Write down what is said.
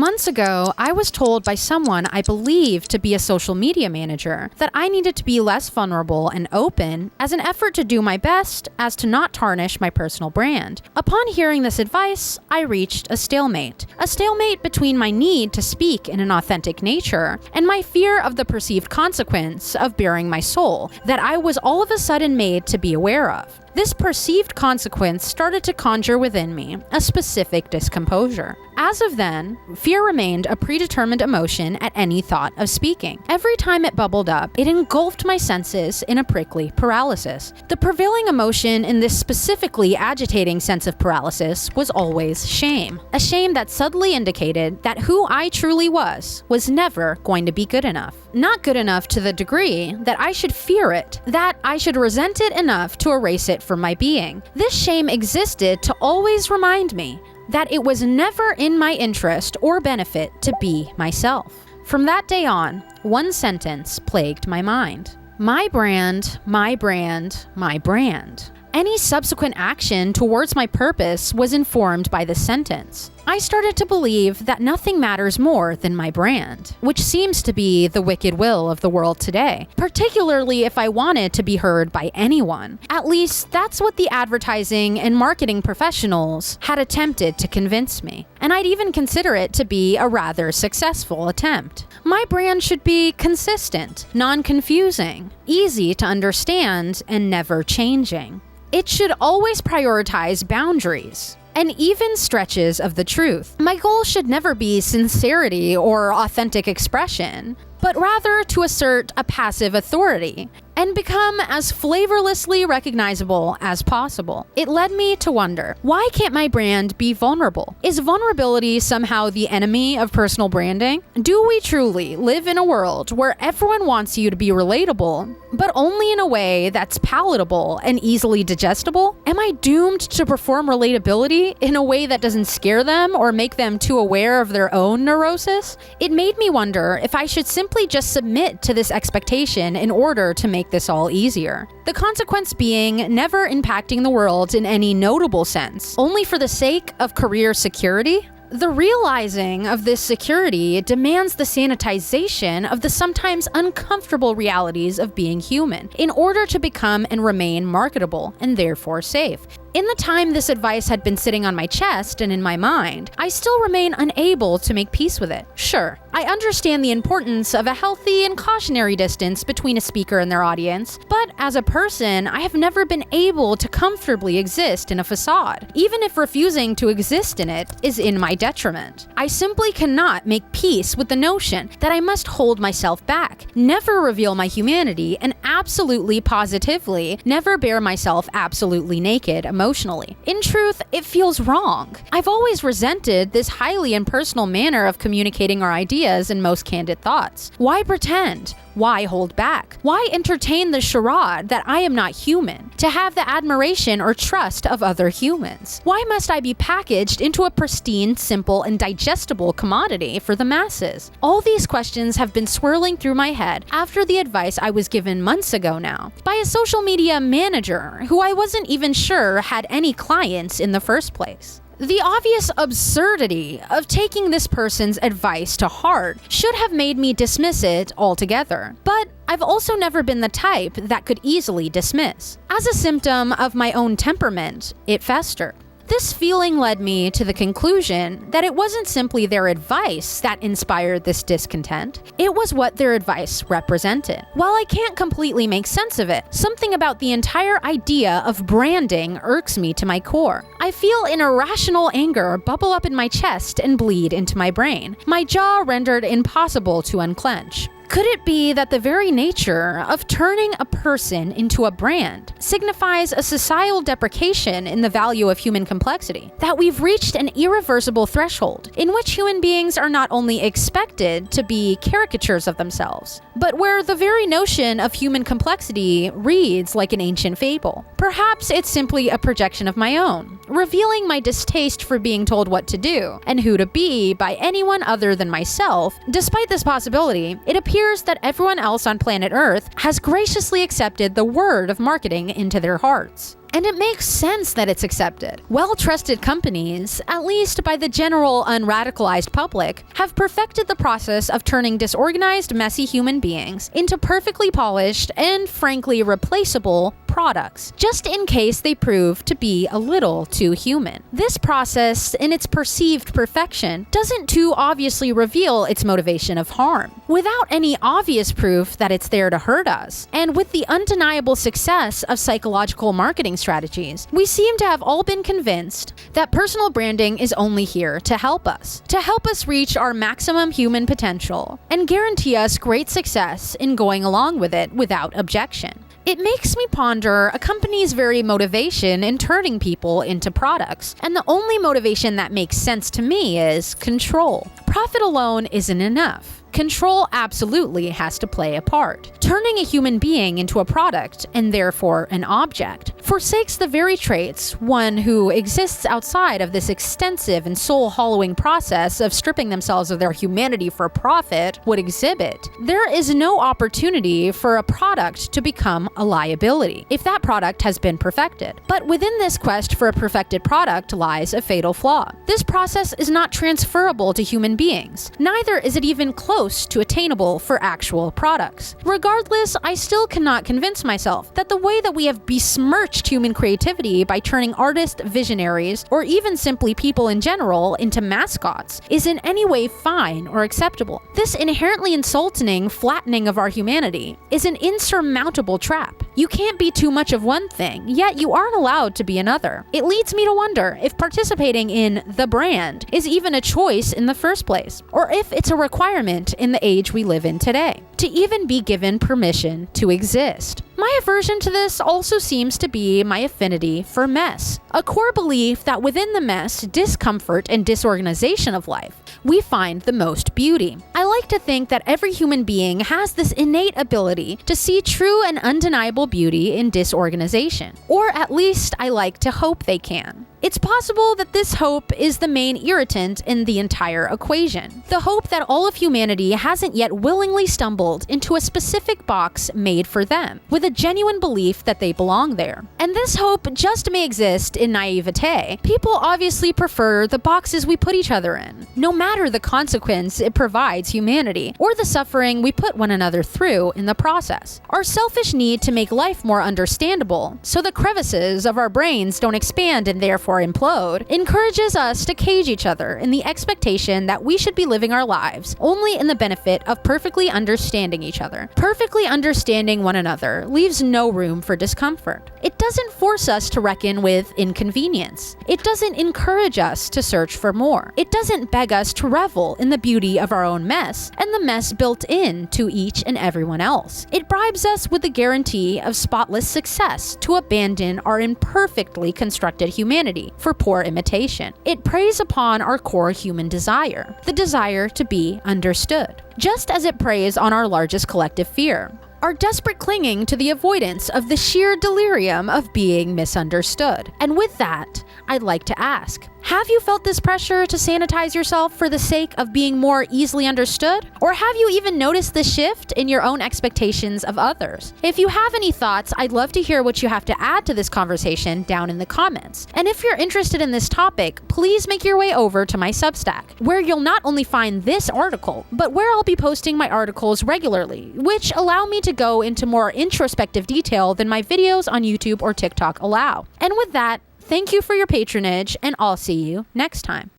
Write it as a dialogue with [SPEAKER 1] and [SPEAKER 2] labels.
[SPEAKER 1] Months ago, I was told by someone I believed to be a social media manager that I needed to be less vulnerable and open as an effort to do my best as to not tarnish my personal brand. Upon hearing this advice, I reached a stalemate. A stalemate between my need to speak in an authentic nature and my fear of the perceived consequence of bearing my soul that I was all of a sudden made to be aware of. This perceived consequence started to conjure within me a specific discomposure. As of then, fear remained a predetermined emotion at any thought of speaking. Every time it bubbled up, it engulfed my senses in a prickly paralysis. The prevailing emotion in this specifically agitating sense of paralysis was always shame. A shame that subtly indicated that who I truly was never going to be good enough. Not good enough to the degree that I should fear it, that I should resent it enough to erase it from my being. This shame existed to always remind me that it was never in my interest or benefit to be myself. From that day on, one sentence plagued my mind. My brand, my brand, my brand. Any subsequent action towards my purpose was informed by this sentence. I started to believe that nothing matters more than my brand, which seems to be the wicked will of the world today, particularly if I wanted to be heard by anyone. At least that's what the advertising and marketing professionals had attempted to convince me, and I'd even consider it to be a rather successful attempt. My brand should be consistent, non-confusing, easy to understand, and never changing. It should always prioritize boundaries and even stretches of the truth. My goal should never be sincerity or authentic expression, but rather to assert a passive authority and become as flavorlessly recognizable as possible. It led me to wonder, why can't my brand be vulnerable? Is vulnerability somehow the enemy of personal branding? Do we truly live in a world where everyone wants you to be relatable, but only in a way that's palatable and easily digestible? Am I doomed to perform relatability in a way that doesn't scare them or make them too aware of their own neurosis? It made me wonder if I should simply just submit to this expectation in order to make this all easier. The consequence being never impacting the world in any notable sense, only for the sake of career security? The realizing of this security demands the sanitization of the sometimes uncomfortable realities of being human in order to become and remain marketable and therefore safe. In the time this advice had been sitting on my chest and in my mind, I still remain unable to make peace with it. Sure, I understand the importance of a healthy and cautionary distance between a speaker and their audience, but as a person, I have never been able to comfortably exist in a facade, even if refusing to exist in it is in my detriment. I simply cannot make peace with the notion that I must hold myself back, never reveal my humanity, and absolutely positively never bear myself absolutely naked emotionally. In truth, it feels wrong. I've always resented this highly impersonal manner of communicating our ideas and most candid thoughts. Why pretend? Why hold back? Why entertain the charade that I am not human, to have the admiration or trust of other humans? Why must I be packaged into a pristine, simple, and digestible commodity for the masses? All these questions have been swirling through my head after the advice I was given months ago now, by a social media manager who I wasn't even sure had any clients in the first place. The obvious absurdity of taking this person's advice to heart should have made me dismiss it altogether, but I've also never been the type that could easily dismiss. As a symptom of my own temperament, it festered. This feeling led me to the conclusion that it wasn't simply their advice that inspired this discontent, it was what their advice represented. While I can't completely make sense of it, something about the entire idea of branding irks me to my core. I feel an irrational anger bubble up in my chest and bleed into my brain, my jaw rendered impossible to unclench. Could it be that the very nature of turning a person into a brand signifies a societal deprecation in the value of human complexity? That we've reached an irreversible threshold in which human beings are not only expected to be caricatures of themselves, but where the very notion of human complexity reads like an ancient fable? Perhaps it's simply a projection of my own, revealing my distaste for being told what to do and who to be by anyone other than myself. Despite this possibility, it appears that everyone else on planet Earth has graciously accepted the word of marketing into their hearts. And it makes sense that it's accepted. Well-trusted companies, at least by the general unradicalized public, have perfected the process of turning disorganized, messy human beings into perfectly polished and frankly replaceable products, just in case they prove to be a little too human. This process, in its perceived perfection, doesn't too obviously reveal its motivation of harm, without any obvious proof that it's there to hurt us. And with the undeniable success of psychological marketing strategies, we seem to have all been convinced that personal branding is only here to help us reach our maximum human potential, and guarantee us great success in going along with it without objection. It makes me ponder a company's very motivation in turning people into products, and the only motivation that makes sense to me is control. Profit alone isn't enough. Control absolutely has to play a part. Turning a human being into a product, and therefore an object, forsakes the very traits one who exists outside of this extensive and soul-hollowing process of stripping themselves of their humanity for profit would exhibit. There is no opportunity for a product to become a liability if that product has been perfected. But within this quest for a perfected product lies a fatal flaw. This process is not transferable to human beings. Neither is it even close to attainable for actual products. Regardless, I still cannot convince myself that the way that we have besmirched human creativity by turning artists, visionaries, or even simply people in general into mascots is in any way fine or acceptable. This inherently insulting flattening of our humanity is an insurmountable trap. You can't be too much of one thing, yet you aren't allowed to be another. It leads me to wonder if participating in the brand is even a choice in the first place, or if it's a requirement in the age we live in today, to even be given permission to exist. My aversion to this also seems to be my affinity for mess, a core belief that within the mess, discomfort, and disorganization of life, we find the most beauty. I like to think that every human being has this innate ability to see true and undeniable beauty in disorganization, or at least I like to hope they can. It's possible that this hope is the main irritant in the entire equation. The hope that all of humanity hasn't yet willingly stumbled into a specific box made for them, with a genuine belief that they belong there. And this hope just may exist in naivete. People obviously prefer the boxes we put each other in, no matter the consequence it provides humanity, or the suffering we put one another through in the process. Our selfish need to make life more understandable, so the crevices of our brains don't expand and therefore implode, encourages us to cage each other in the expectation that we should be living our lives only in the benefit of perfectly understanding each other. Perfectly understanding one another leaves no room for discomfort. It doesn't force us to reckon with inconvenience. It doesn't encourage us to search for more. It doesn't beg us to revel in the beauty of our own mess and the mess built in to each and everyone else. It bribes us with the guarantee of spotless success to abandon our imperfectly constructed humanity for poor imitation. It preys upon our core human desire, the desire to be understood, just as it preys on our largest collective fear, our desperate clinging to the avoidance of the sheer delirium of being misunderstood. And with that, I'd like to ask, have you felt this pressure to sanitize yourself for the sake of being more easily understood? Or have you even noticed the shift in your own expectations of others? If you have any thoughts, I'd love to hear what you have to add to this conversation down in the comments. And if you're interested in this topic, please make your way over to my Substack, where you'll not only find this article, but where I'll be posting my articles regularly, which allow me to go into more introspective detail than my videos on YouTube or TikTok allow. And with that, thank you for your patronage, and I'll see you next time.